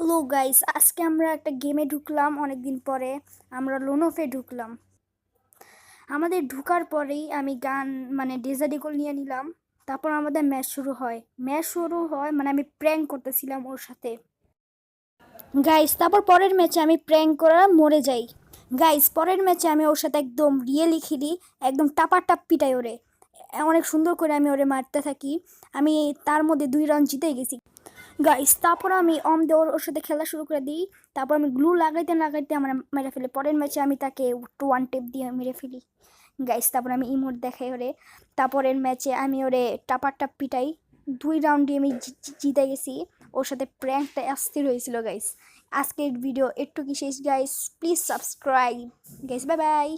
Hello guys, আজকে আমরা একটা গেমে ঢুকলাম অনেকদিন পরে। আমরা লোনোফে ঢুকলাম। আমাদের ঢুকার পরেই আমি গান ডেজার্ট ইগল নিয়ে নিলাম। তারপর আমাদের ম্যাচ শুরু হয় মানে আমি প্র্যাঙ্ক করতেছিলাম ওর সাথে। গাইস, তারপর পরের ম্যাচে আমি প্র্যাঙ্ক করে মরে যাই। গাইস, পরের ম্যাচে আমি ওর সাথে একদম রিয়েলি খেলি, একদম টাপাটাপ পিটাই ওরে। অনেক সুন্দর করে আমি ওরে মারতে থাকি। আমি তার মধ্যে 2 রাউন্ড জিতে গেছি। গাইস, তারপর আমি ওর সাথে খেলা শুরু করে দিই। তারপর আমি গ্লু লাগাইতে লাগাইতে আমার মেরে ফেলি। পরের ম্যাচে আমি তাকে 1 টেপ দিয়ে মেরে ফেলি। গাইস, তারপর আমি ইমোট দেখাই ওরে। তারপরের ম্যাচে আমি ওরে টাপার পিটাই। 2 রাউন্ডে আমি জিতে গেছি। ওর সাথে প্র্যাঙ্কটা অস্থির হয়েছিল গাইস। আজকের ভিডিও একটু কি শেষ guys, please subscribe guys, bye bye.